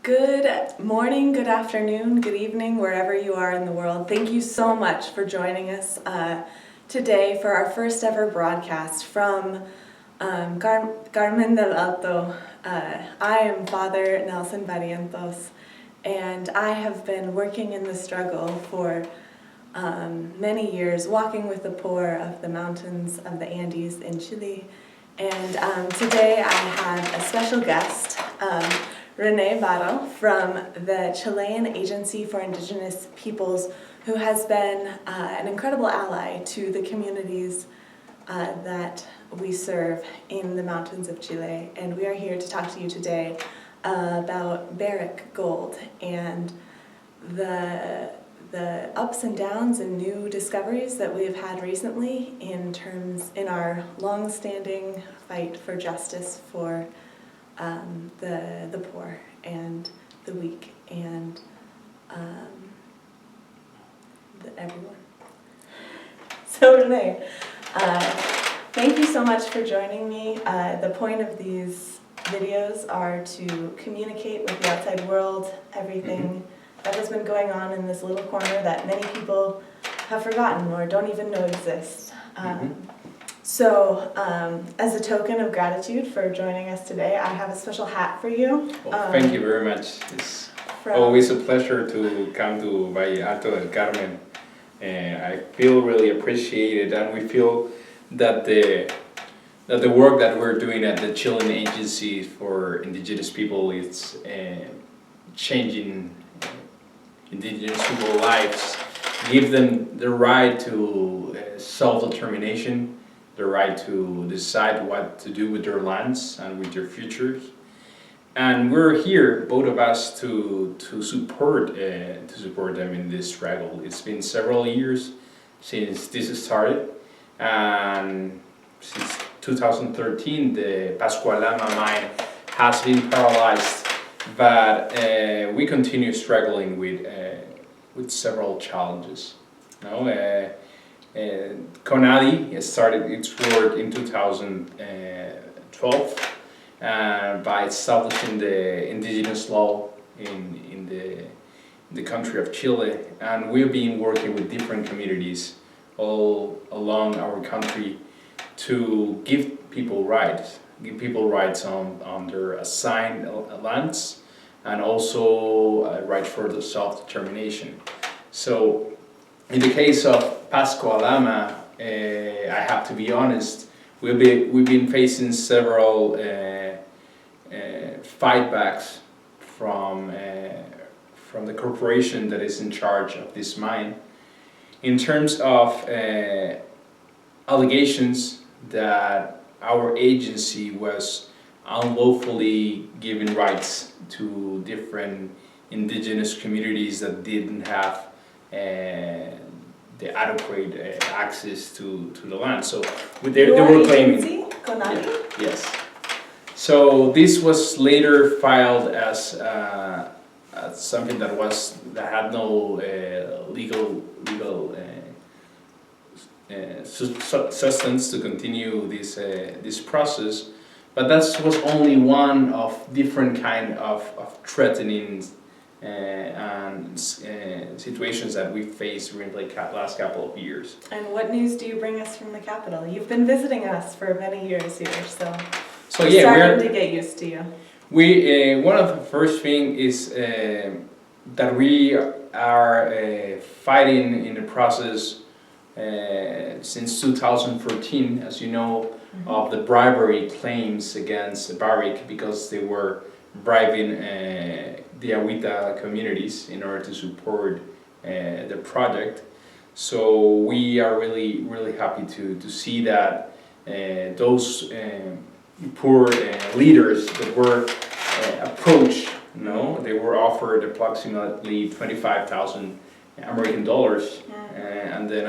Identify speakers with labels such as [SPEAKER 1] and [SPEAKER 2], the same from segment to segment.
[SPEAKER 1] Good morning, good afternoon, good evening, wherever you are in the world. Thank you so much for joining us today for our first ever broadcast from Carmen del Alto. I am Padre Nelson Barrientos, and I have been working in the struggle for many years, walking with the poor of the mountains of the Andes in Chile. And today I have a special guest, Rene Barro from the Chilean Agency for Indigenous Peoples, who has been an incredible ally to the communities that we serve in the mountains of Chile. And we are here to talk to you today about Barrick Gold and the ups and downs and new discoveries that we have had recently in our long-standing fight for justice for the poor and the weak and everyone. So Rene, thank you so much for joining me. The point of these videos are to communicate with the outside world everything that has been going on in this little corner that many people have forgotten or don't even know exists. So, as a token of gratitude for joining us today, I have a special hat for you.
[SPEAKER 2] Well, thank you very much. It's always a pleasure to come to Valle Alto del Carmen. And I feel really appreciated, and we feel that the work that we're doing at the Chilean Agency for Indigenous People is changing Indigenous people's lives, give them the right to self-determination, the right to decide what to do with their lands and with their futures. And we're here, both of us, to support them in this struggle. It's been several years since this started, and since 2013 the Pascualama mine has been paralyzed, but we continue struggling with several challenges. CONADI started its work in 2012 by establishing the indigenous law in the country of Chile, and we've been working with different communities all along our country to give people rights on their assigned lands, and also right for the self-determination. So in the case of Pascualama, I have to be honest, we've been facing several fightbacks from the corporation that is in charge of this mine, in terms of allegations that our agency was unlawfully giving rights to different indigenous communities that didn't have the adequate access to the land. So they were claiming.
[SPEAKER 1] CONADI?
[SPEAKER 2] Yes. So this was later filed as something that had no legal substance to continue this process, but that was only one of different kind of threatening and situations that we faced during the last couple of years.
[SPEAKER 1] And what news do you bring us from the capital? You've been visiting us for many years here, so
[SPEAKER 2] yeah,
[SPEAKER 1] starting to get used to you.
[SPEAKER 2] We one of the first thing is that we are fighting in the process since 2014, as you know, of the bribery claims against Barrick, because they were bribing the Agüita communities in order to support the project. So we are really happy to see that those poor leaders that were approached, they were offered approximately 25,000 American dollars, and then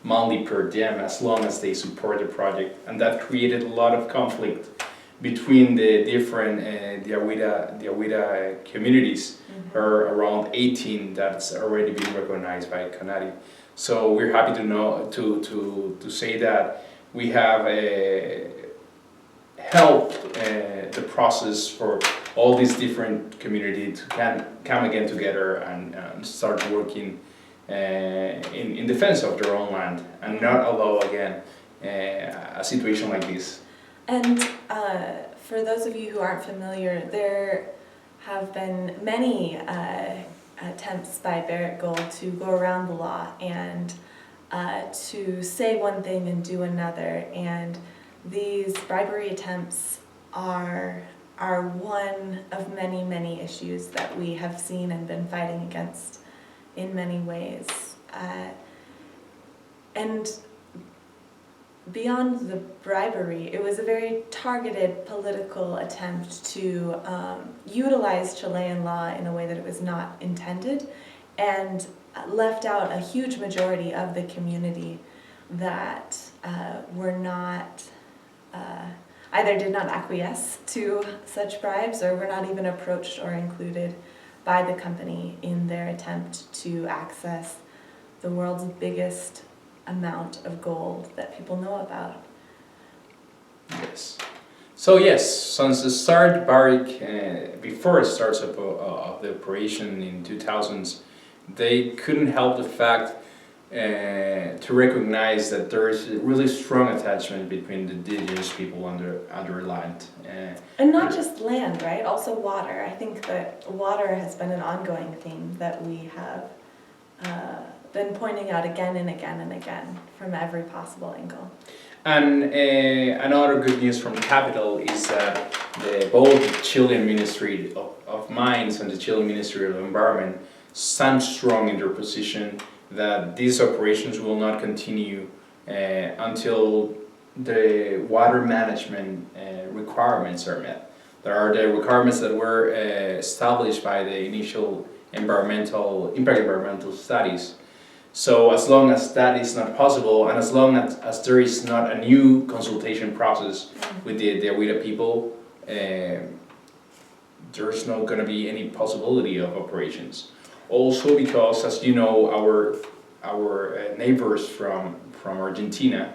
[SPEAKER 2] monthly per diem as long as they support the project, and that created a lot of conflict between the different the Agüita communities. There are around 18 that's already been recognized by CONADI. So we're happy to say that we have helped the process for all these different communities to come again together and start working in defense of their own land and not allow again a situation like this.
[SPEAKER 1] And for those of you who aren't familiar, there have been many attempts by Barrick Gold to go around the law and to say one thing and do another, and these bribery attempts are one of many, many issues that we have seen and been fighting against in many ways. And beyond the bribery, it was a very targeted political attempt to utilize Chilean law in a way that it was not intended, and left out a huge majority of the community that were not, either did not acquiesce to such bribes or were not even approached or included by the company in their attempt to access the world's biggest amount of gold that people know about.
[SPEAKER 2] Yes. So yes, since the start, Barrick, before it starts of the operation in 2000s, they couldn't help the fact to recognize that there is a really strong attachment between the indigenous people under land.
[SPEAKER 1] And not just land, right? Also water. I think that water has been an ongoing theme that we have been pointing out again and again and again from every possible angle.
[SPEAKER 2] And another good news from Capital is that both the Chilean Ministry of Mines and the Chilean Ministry of Environment stand strong in their position that these operations will not continue until the water management requirements are met. There are the requirements that were established by the initial environmental studies. So as long as that is not possible, and as long as there is not a new consultation process with the Awida people, there's not going to be any possibility of operations. Also because, as you know, our neighbors from Argentina,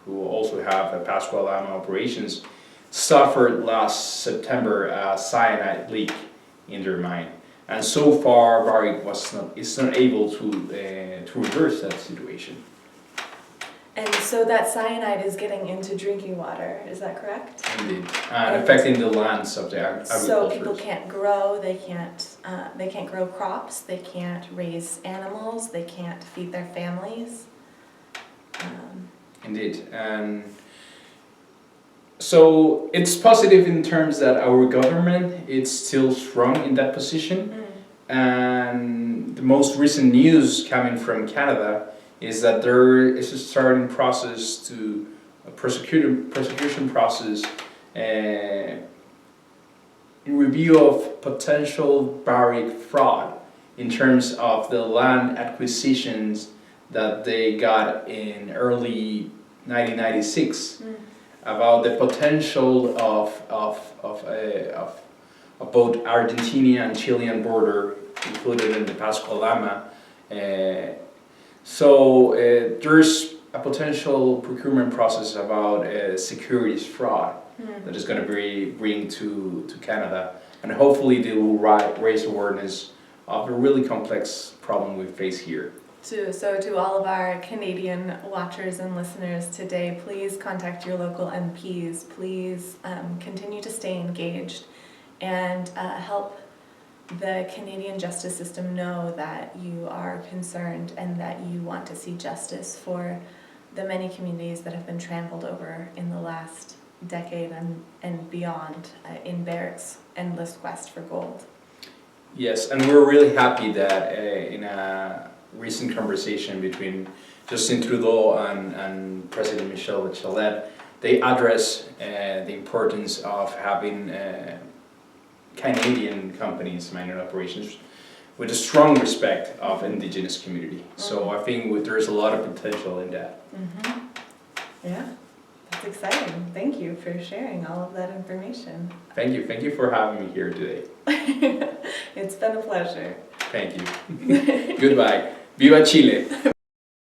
[SPEAKER 2] who also have Pascualama operations, suffered last September a cyanide leak in their mine. And so far, Barrick is not able to reverse that situation.
[SPEAKER 1] And so that cyanide is getting into drinking water, is that correct?
[SPEAKER 2] Indeed, and affecting the lands of the agriculture.
[SPEAKER 1] So people can't grow, they can't grow crops, they can't raise animals, they can't feed their families.
[SPEAKER 2] Indeed, and so it's positive in terms that our government is still strong in that position. And the most recent news coming from Canada is that there is a starting process to a prosecution process in review of potential Barrick fraud in terms of the land acquisitions that they got in early 1996 about the potential of both Argentinian and Chilean border included in the Pascualama. So there's a potential procurement process about securities fraud that is going to bring to Canada, and hopefully they will raise awareness of a really complex problem we face here.
[SPEAKER 1] So to all of our Canadian watchers and listeners today, please contact your local MPs. Please continue to stay engaged and help the Canadian justice system know that you are concerned and that you want to see justice for the many communities that have been trampled over in the last decade and beyond in Barrick's endless quest for gold.
[SPEAKER 2] Yes, and we're really happy that in a recent conversation between Justin Trudeau and President Michel Bachelet, they address the importance of having Canadian companies, mining operations, with a strong respect of indigenous community. So I think there's a lot of potential in that.
[SPEAKER 1] Yeah, that's exciting. Thank you for sharing all of that information.
[SPEAKER 2] Thank you for having me here today.
[SPEAKER 1] It's been a pleasure.
[SPEAKER 2] Thank you. Goodbye. Viva Chile.